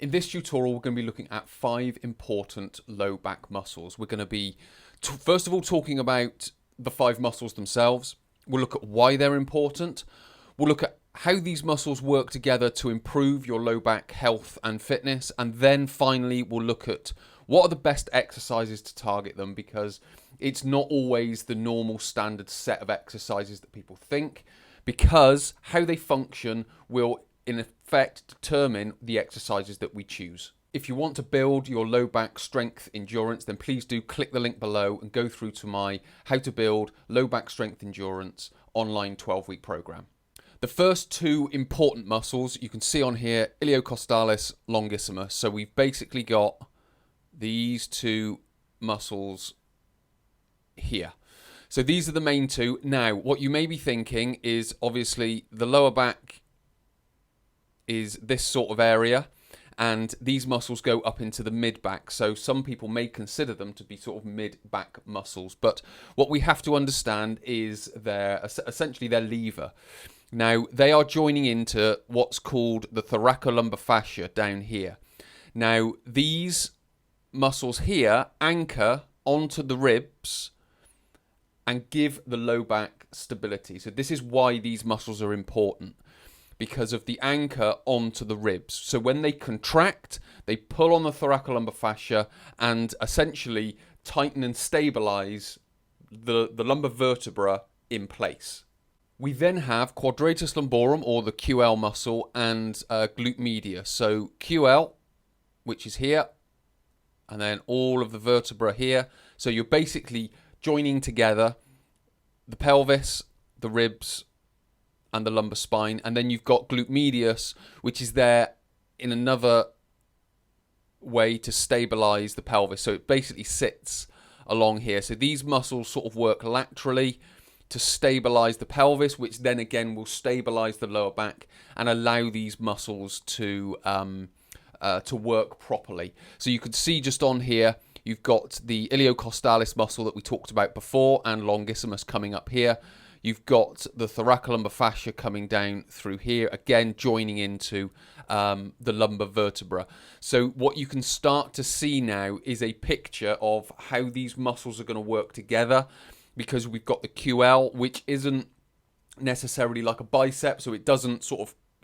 In this tutorial, we're going to be looking at 5 important low back muscles. We're going to be, first of all, talking about the 5 muscles themselves. We'll look at why they're important. We'll look at how these muscles work together to improve your low back health and fitness. And then finally, we'll look at what are the best exercises to target them, because it's not always the normal standard set of exercises that people think, because how they function will in effect determine the exercises that we choose. If you want to build your low back strength endurance, then please do click the link below and go through to my How to Build Low Back Strength Endurance online 12-week program. The first 2 important muscles you can see on here, iliocostalis, longissimus. So we've basically got these 2 muscles here. So these are the main 2. Now, what you may be thinking is obviously the lower back is this sort of area, and these muscles go up into the mid-back. So some people may consider them to be sort of mid-back muscles. But what we have to understand is essentially their lever. Now, they are joining into what's called the thoracolumbar fascia down here. Now, these muscles here anchor onto the ribs and give the low back stability. So this is why these muscles are important, because of the anchor onto the ribs. So when they contract, they pull on the thoracolumbar fascia and essentially tighten and stabilize the lumbar vertebra in place. We then have quadratus lumborum, or the QL muscle, and glute medius. So QL, which is here, and then all of the vertebra here. So you're basically joining together the pelvis, the ribs, and the lumbar spine. And then you've got glute medius, which is there in another way to stabilize the pelvis. So it basically sits along here. So these muscles sort of work laterally to stabilize the pelvis, which then again will stabilize the lower back and allow these muscles to work properly. So you can see just on here, you've got the iliocostalis muscle that we talked about before, and longissimus coming up here. You've got the thoracolumbar fascia coming down through here, again joining into the lumbar vertebra. So what you can start to see now is a picture of how these muscles are going to work together, because we've got the QL, which isn't necessarily like a bicep, so it doesn't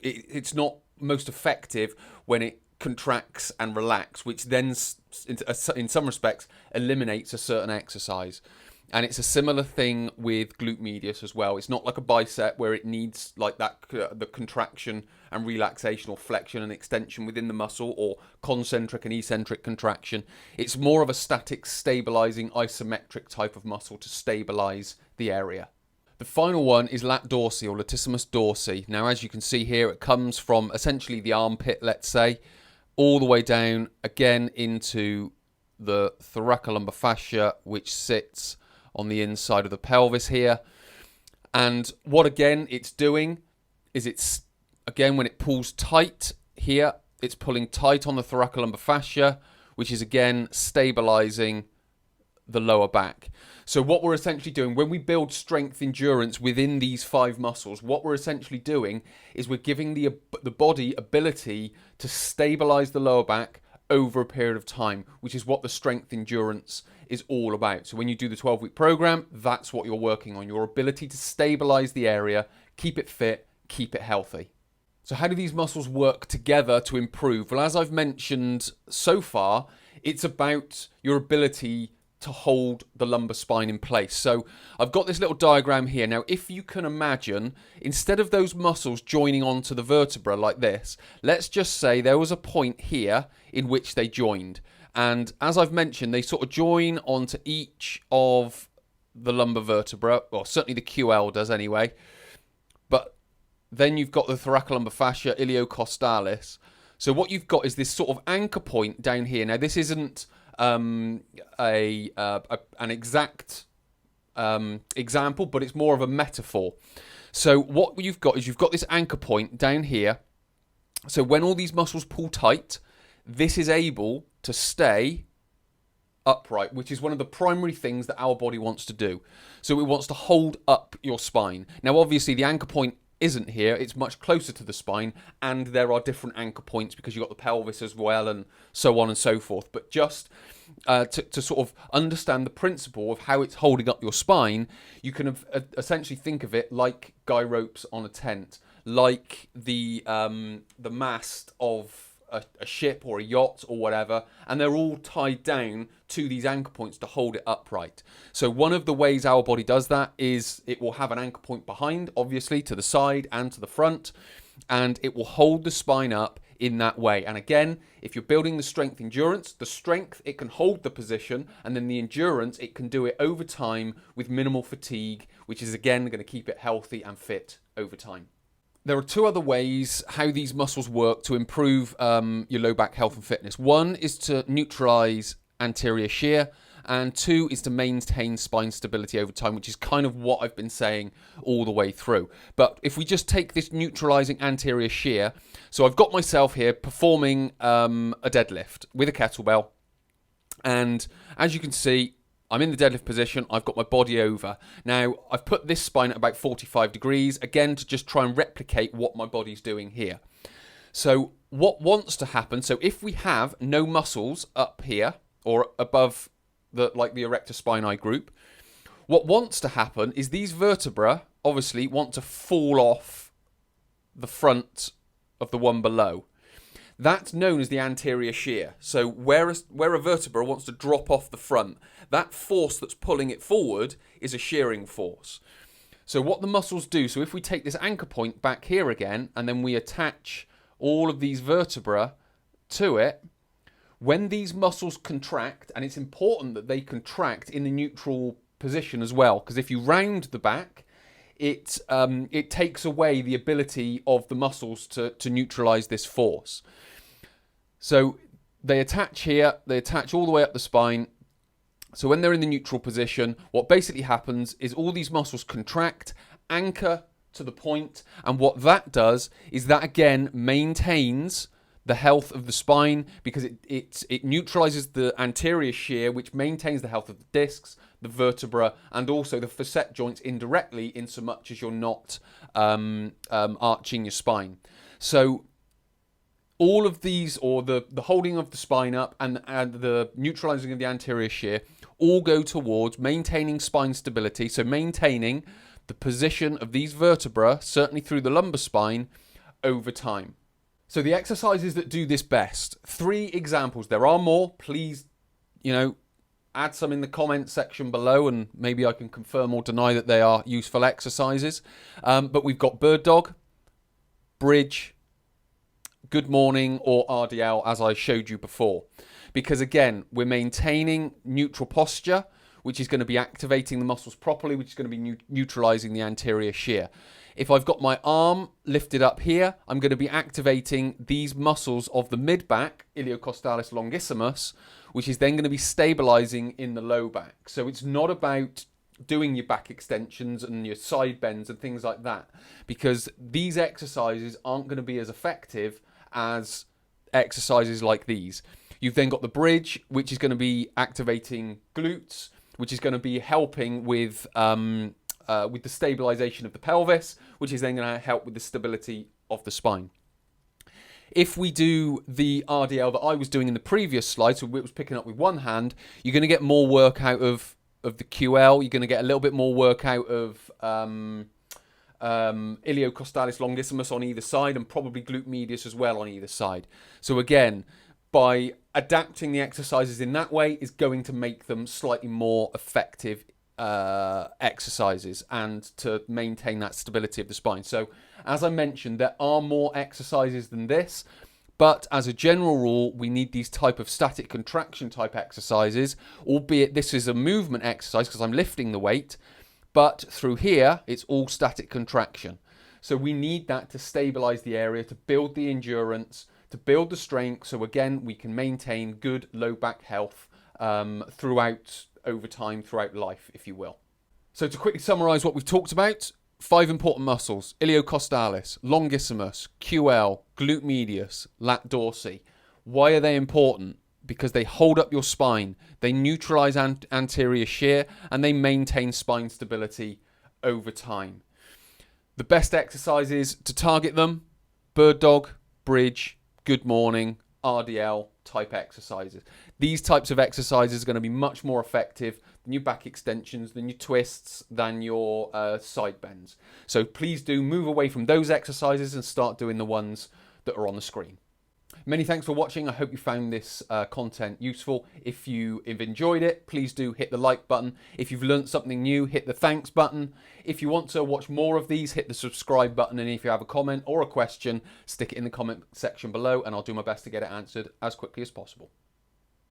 it's not most effective when it contracts and relax, which then in some respects eliminates a certain exercise. And it's a similar thing with glute medius as well. It's not like a bicep where it needs like that the contraction and relaxation, or flexion and extension within the muscle, or concentric and eccentric contraction. It's more of a static, stabilizing, isometric type of muscle to stabilize the area. The final one is lat dorsi, or latissimus dorsi. Now, as you can see here, it comes from essentially the armpit, let's say, all the way down again into the thoracolumbar fascia, which sits on the inside of the pelvis here. And what again it's doing is it's again, when it pulls tight here, it's pulling tight on the thoracolumbar fascia, which is again stabilizing the lower back. So what we're essentially doing when we build strength endurance within these 5 muscles, what we're essentially doing is we're giving the body ability to stabilize the lower back over a period of time, which is what the strength endurance is all about. So when you do the 12-week program, that's what you're working on, your ability to stabilize the area, keep it fit, keep it healthy. So how do these muscles work together to improve? Well, as I've mentioned so far, it's about your ability to hold the lumbar spine in place. So I've got this little diagram here. Now, if you can imagine, instead of those muscles joining onto the vertebra like this, let's just say there was a point here in which they joined. And as I've mentioned, they sort of join onto each of the lumbar vertebra, or certainly the QL does anyway. But then you've got the thoracolumbar fascia, iliocostalis. So what you've got is this sort of anchor point down here. Now, this isn't an exact example, but it's more of a metaphor. So what you've got is you've got this anchor point down here. So when all these muscles pull tight, this is able to stay upright, which is one of the primary things that our body wants to do. So it wants to hold up your spine. Now, obviously, the anchor point isn't here. It's much closer to the spine, and there are different anchor points because you've got the pelvis as well, and so on and so forth. But just to sort of understand the principle of how it's holding up your spine, you can essentially think of it like guy ropes on a tent, like the mast of a ship or a yacht or whatever, and they're all tied down to these anchor points to hold it upright. So one of the ways our body does that is it will have an anchor point behind, obviously, to the side and to the front, and it will hold the spine up in that way. And again, if you're building the strength endurance, the strength, it can hold the position, and then the endurance, it can do it over time with minimal fatigue, which is again going to keep it healthy and fit over time. There are two other ways how these muscles work to improve your low back health and fitness. One is to neutralize anterior shear, and two is to maintain spine stability over time, which is kind of what I've been saying all the way through. But if we just take this neutralizing anterior shear, so I've got myself here performing a deadlift with a kettlebell, and as you can see, I'm in the deadlift position, I've got my body over. Now, I've put this spine at about 45 degrees, again, to just try and replicate what my body's doing here. So what wants to happen, so if we have no muscles up here, or above the erector spinae group, what wants to happen is these vertebrae, obviously, want to fall off the front of the one below. That's known as the anterior shear. So where a vertebra wants to drop off the front, that force that's pulling it forward is a shearing force. So what the muscles do, so if we take this anchor point back here again, and then we attach all of these vertebrae to it, when these muscles contract, and it's important that they contract in the neutral position as well, because if you round the back, it takes away the ability of the muscles to neutralize this force. So they attach here, they attach all the way up the spine. So when they're in the neutral position, what basically happens is all these muscles contract, anchor to the point, and what that does is that again maintains the health of the spine, because it neutralizes the anterior shear, which maintains the health of the discs, the vertebra, and also the facet joints indirectly, in so much as you're not arching your spine. So all of these, or the holding of the spine up and the neutralizing of the anterior shear, all go towards maintaining spine stability, so maintaining the position of these vertebrae, certainly through the lumbar spine, over time. So the exercises that do this best, 3 examples. There are more. Please, add some in the comment section below, and maybe I can confirm or deny that they are useful exercises. But we've got bird dog, bridge, good morning, or RDL, as I showed you before. Because again, we're maintaining neutral posture, which is going to be activating the muscles properly, which is going to be neutralizing the anterior shear. If I've got my arm lifted up here, I'm going to be activating these muscles of the mid-back, iliocostalis longissimus, which is then going to be stabilizing in the low back. So it's not about doing your back extensions and your side bends and things like that, because these exercises aren't going to be as effective as exercises like these. You've then got the bridge, which is going to be activating glutes, which is going to be helping with the stabilization of the pelvis, which is then going to help with the stability of the spine. If we do the RDL that I was doing in the previous slide, so it was picking up with one hand, you're going to get more work out of the QL. You're going to get a little bit more work out of iliocostalis longissimus on either side, and probably glute medius as well on either side. So again, by adapting the exercises in that way is going to make them slightly more effective exercises, and to maintain that stability of the spine. So as I mentioned, there are more exercises than this, but as a general rule, we need these type of static contraction type exercises, albeit this is a movement exercise because I'm lifting the weight, but through here it's all static contraction. So we need that to stabilize the area, to build the endurance, to build the strength, so again we can maintain good low back health over time, throughout life, if you will. So to quickly summarize what we've talked about, 5 important muscles: iliocostalis, longissimus, QL, glute medius, lat dorsi. Why are they important? Because they hold up your spine, they neutralize anterior shear, and they maintain spine stability over time. The best exercises to target them: bird dog, bridge, good morning, RDL type exercises. These types of exercises are going to be much more effective than your back extensions, than your twists, than your side bends. So please do move away from those exercises and start doing the ones that are on the screen. Many thanks for watching. I hope you found this content useful. If you have enjoyed it, please do hit the like button. If you've learned something new, hit the thanks button. If you want to watch more of these, hit the subscribe button. And if you have a comment or a question, stick it in the comment section below and I'll do my best to get it answered as quickly as possible.